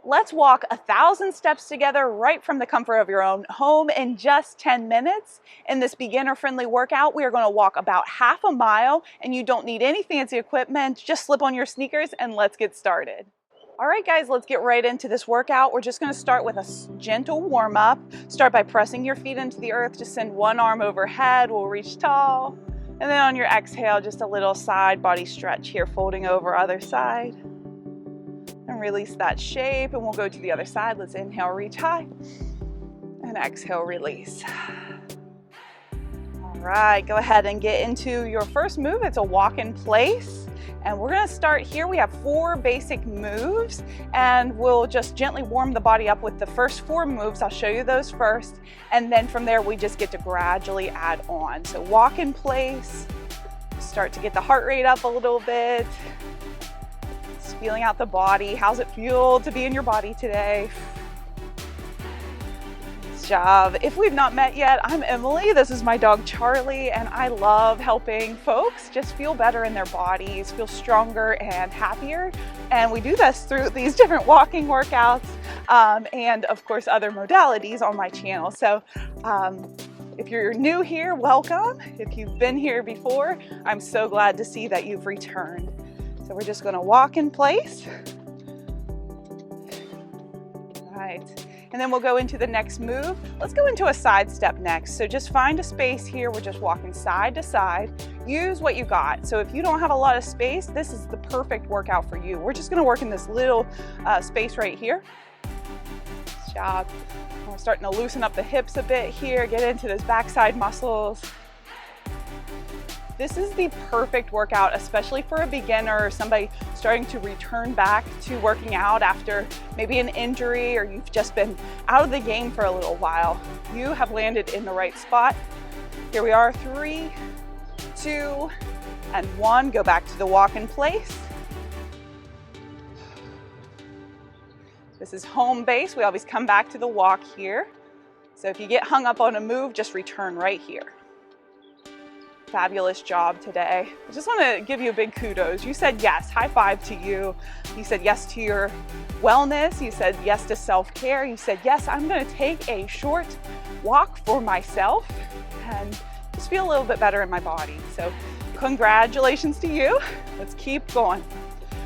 Let's walk 1,000 steps together right from the comfort of your own home in just 10 minutes. In this beginner-friendly workout, we are going to walk about half a mile, and you don't need any fancy equipment. Just slip on your sneakers and let's get started. All right, guys, let's get right into this workout. We're just going to start with a gentle warm-up. Start by pressing your feet into the earth. Just send one arm overhead. We'll reach tall. And then on your exhale, just a little side body stretch here, folding over other side. And release that shape, and we'll go to the other side. Let's inhale, reach high, and exhale, release. All right, go ahead and get into your first move. It's a walk in place, and we're gonna start here. We have 4 basic moves, and we'll just gently warm the body up with the first 4 moves. I'll show you those first, and then from there, we just get to gradually add on. So walk in place, start to get the heart rate up a little bit. Feeling out the body. How's it feel to be in your body today? Nice job. If we've not met yet, I'm Emily. This is my dog Charlie, and I love helping folks just feel better in their bodies, feel stronger and happier. And we do this through these different walking workouts and of course other modalities on my channel. So if you're new here, welcome. If you've been here before, I'm so glad to see that you've returned. So we're just going to walk in place. All right, and then we'll go into the next move. Let's go into a side step next. So just find a space here. We're just walking side to side. Use what you got. So if you don't have a lot of space, this is the perfect workout for you. We're just going to work in this little space right here. Nice job. We're starting to loosen up the hips a bit here. Get into those backside muscles. This is the perfect workout, especially for a beginner or somebody starting to return back to working out after maybe an injury, or you've just been out of the game for a little while. You have landed in the right spot. Here we are, 3, 2, and 1. Go back to the walk in place. This is home base. We always come back to the walk here. So if you get hung up on a move, just return right here. Fabulous job today. I just want to give you a big kudos. You said yes. High five to you. You said yes to your wellness. You said yes to self-care. You said yes, I'm going to take a short walk for myself and just feel a little bit better in my body. So congratulations to you. Let's keep going.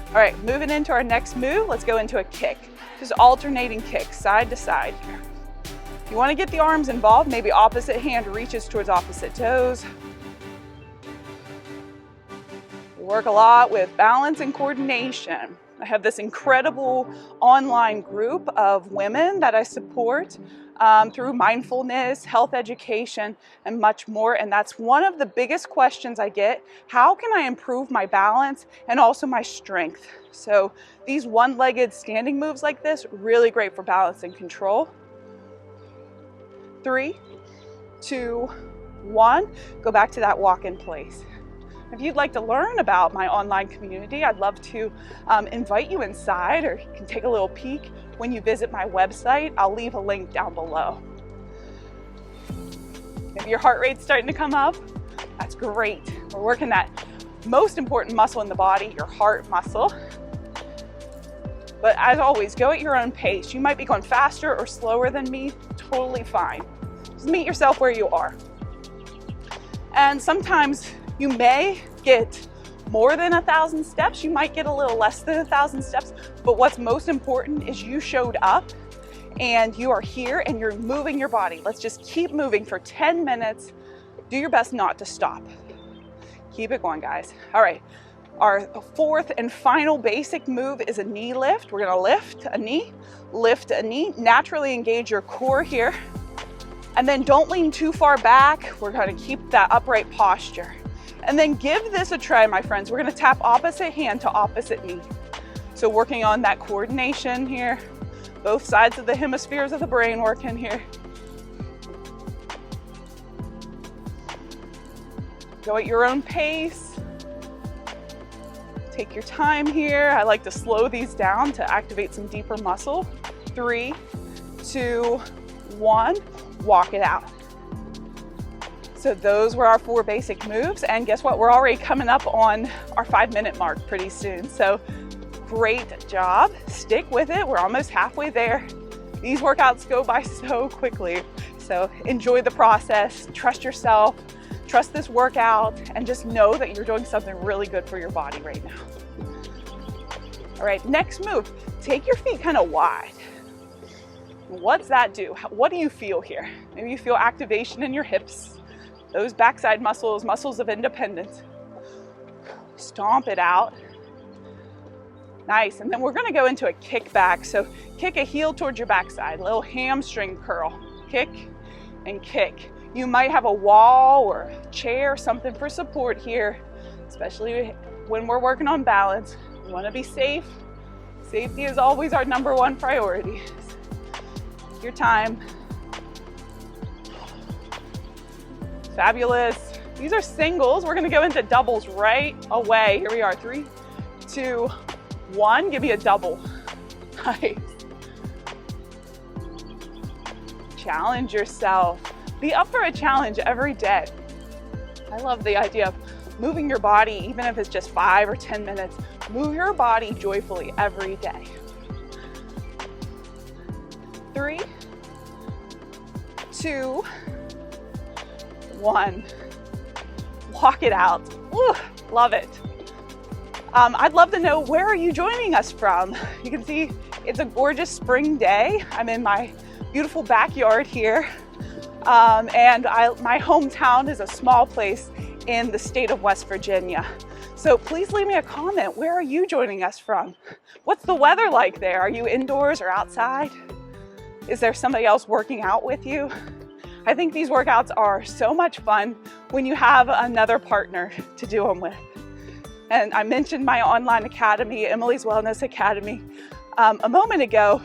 All right, moving into our next move. Let's go into a kick. Just alternating kicks side to side here. If you want to get the arms involved, maybe opposite hand reaches towards opposite toes. Work a lot with balance and coordination. I have this incredible online group of women that I support through mindfulness, health education, and much more. And that's one of the biggest questions I get. How can I improve my balance and also my strength? So these one-legged standing moves like this, really great for balance and control. 3, 2, 1. Go back to that walk in place. If you'd like to learn about my online community, I'd love to invite you inside, or you can take a little peek when you visit my website. I'll leave a link down below. If your heart rate's starting to come up, that's great. We're working that most important muscle in the body, your heart muscle. But as always, go at your own pace. You might be going faster or slower than me, totally fine. Just meet yourself where you are. And sometimes you may get more than 1,000 steps. You might get a little less than 1,000 steps, but what's most important is you showed up and you are here and you're moving your body. Let's just keep moving for 10 minutes. Do your best not to stop. Keep it going, guys. All right, our 4th and final basic move is a knee lift. We're gonna lift a knee, naturally engage your core here. And then don't lean too far back. We're gonna keep that upright posture. And then give this a try, my friends. We're gonna tap opposite hand to opposite knee. So working on that coordination here, both sides of the hemispheres of the brain working here. Go at your own pace. Take your time here. I like to slow these down to activate some deeper muscle. 3, 2, 1, walk it out. So those were our 4 basic moves, and guess what? We're already coming up on our 5-minute mark pretty soon. So Great job. Stick with it. We're almost halfway there. These workouts go by so quickly. So enjoy the process, trust yourself, trust this workout, and just know that you're doing something really good for your body right now. All right, next move, take your feet kind of wide. What's that do? What do you feel here? Maybe you feel activation in your hips, those backside muscles, muscles of independence. Stomp it out. Nice, and then we're gonna go into a kick back. So kick a heel towards your backside, little hamstring curl. Kick and kick. You might have a wall or a chair, something for support here, especially when we're working on balance. We wanna be safe. Safety is always our #1 priority. Take your time. Fabulous. These are singles. We're gonna go into doubles right away. Here we are, 3, 2, 1. Give me a double. Nice. Challenge yourself. Be up for a challenge every day. I love the idea of moving your body, even if it's just 5 or 10 minutes. Move your body joyfully every day. 3, 2, 1. Walk it out. Ooh, love it. I'd love to know, where are you joining us from? You can see it's a gorgeous spring day. I'm in my beautiful backyard here. And my hometown is a small place in the state of West Virginia. So please leave me a comment. Where are you joining us from? What's the weather like there? Are you indoors or outside? Is there somebody else working out with you? I think these workouts are so much fun when you have another partner to do them with. And I mentioned my online academy, Emily's Wellness Academy, a moment ago.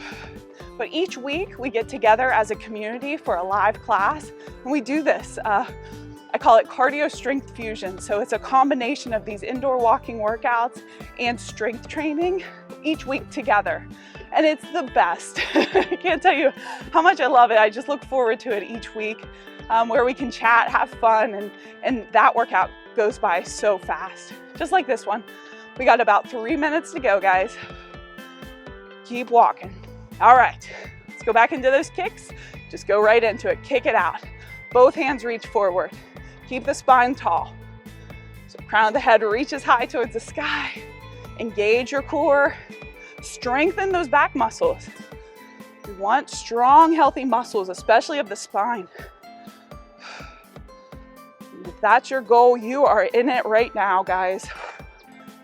But each week we get together as a community for a live class, and we do this. I call it cardio strength fusion. So it's a combination of these indoor walking workouts and strength training each week together. And it's the best. I can't tell you how much I love it. I just look forward to it each week, where we can chat, have fun, and that workout goes by so fast. Just like this one. We got about 3 minutes to go, guys. Keep walking. All right, let's go back into those kicks. Just go right into it. Kick it out. Both hands reach forward. Keep the spine tall. So crown of the head reaches high towards the sky. Engage your core. Strengthen those back muscles. You want strong, healthy muscles, especially of the spine. If that's your goal, you are in it right now, guys.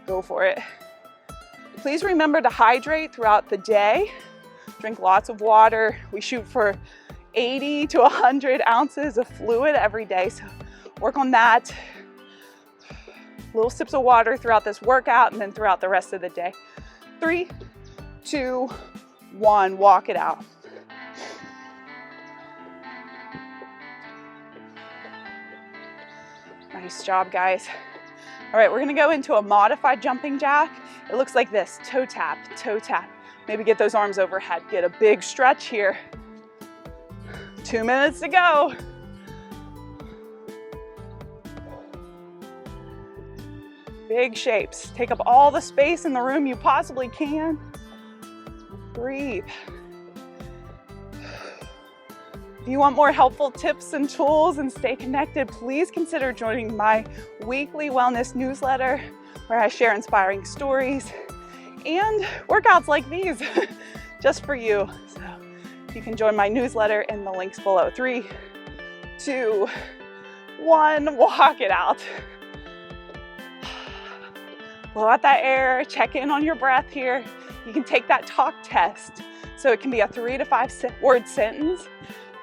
Go for it. Please remember to hydrate throughout the day. Drink lots of water. We shoot for 80 to 100 ounces of fluid every day, so work on that. Little sips of water throughout this workout and then throughout the rest of the day. 3, 2, 1, walk it out. Nice job, guys. All right, we're gonna go into a modified jumping jack. It looks like this, toe tap, toe tap. Maybe get those arms overhead. Get a big stretch here. 2 minutes to go. Big shapes. Take up all the space in the room you possibly can. Breathe. If you want more helpful tips and tools and stay connected, please consider joining my weekly wellness newsletter, where I share inspiring stories and workouts like these just for you. So you can join my newsletter in the links below. 3, 2, 1, walk it out. Blow out that air, check in on your breath here. You can take that talk test. So it can be a 3 to 5 word sentence.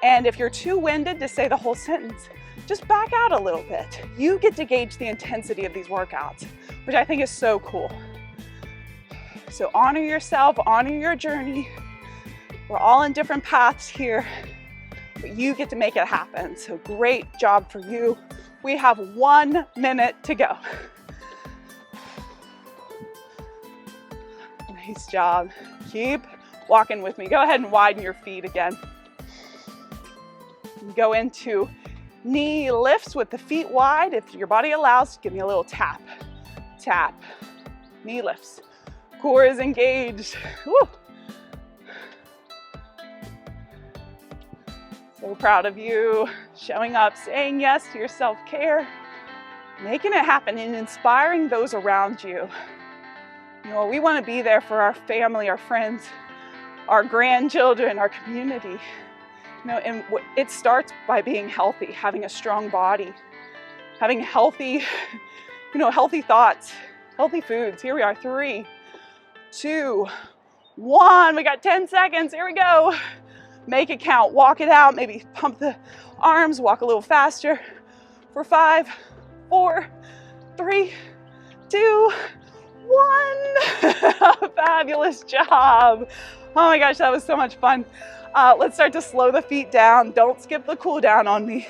And if you're too winded to say the whole sentence, just back out a little bit. You get to gauge the intensity of these workouts, which I think is so cool. So honor yourself, honor your journey. We're all in different paths here, but you get to make it happen. So great job for you. We have 1 minute to go. Nice job. Keep walking with me. Go ahead and widen your feet again. Go into knee lifts with the feet wide. If your body allows, give me a little tap, tap, knee lifts. Core is engaged. Woo. So proud of you, showing up, saying yes to your self-care, making it happen and inspiring those around you. You know, we want to be there for our family, our friends, our grandchildren, our community. You know, and it starts by being healthy, having a strong body, having healthy, healthy thoughts, healthy foods. Here we are, 3, 2, 1. We got 10 seconds. Here we go. Make it count. Walk it out. Maybe pump the arms. Walk a little faster. For 5, 4, 3, 2, 1. Fabulous job. Oh my gosh, that was so much fun. Let's start to slow the feet down. Don't skip the cool down on me.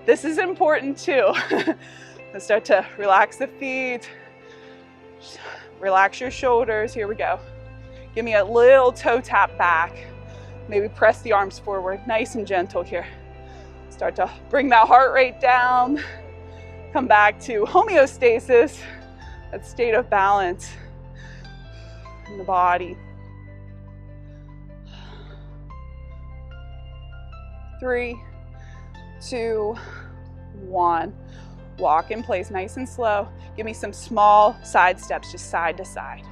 This is important too. Let's start to relax the feet. Relax your shoulders. Here we go. Give me a little toe tap back. Maybe press the arms forward. Nice and gentle here. Start to bring that heart rate down. Come back to homeostasis, that state of balance in the body. 3, 2, 1. Walk in place nice and slow. Give me some small side steps, just side to side.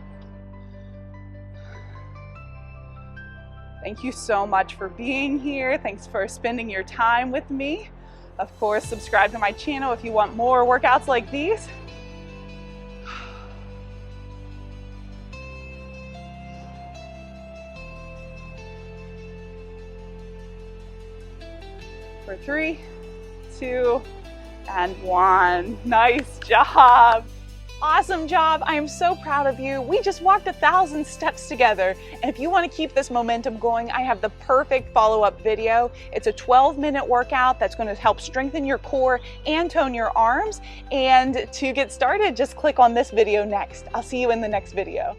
Thank you so much for being here. Thanks for spending your time with me. Of course, subscribe to my channel if you want more workouts like these. For 3, 2, and 1. Nice job. Awesome job. I am so proud of you. We just walked 1,000 steps together. And if you want to keep this momentum going, I have the perfect follow-up video. It's a 12-minute workout that's going to help strengthen your core and tone your arms. And to get started, just click on this video next. I'll see you in the next video.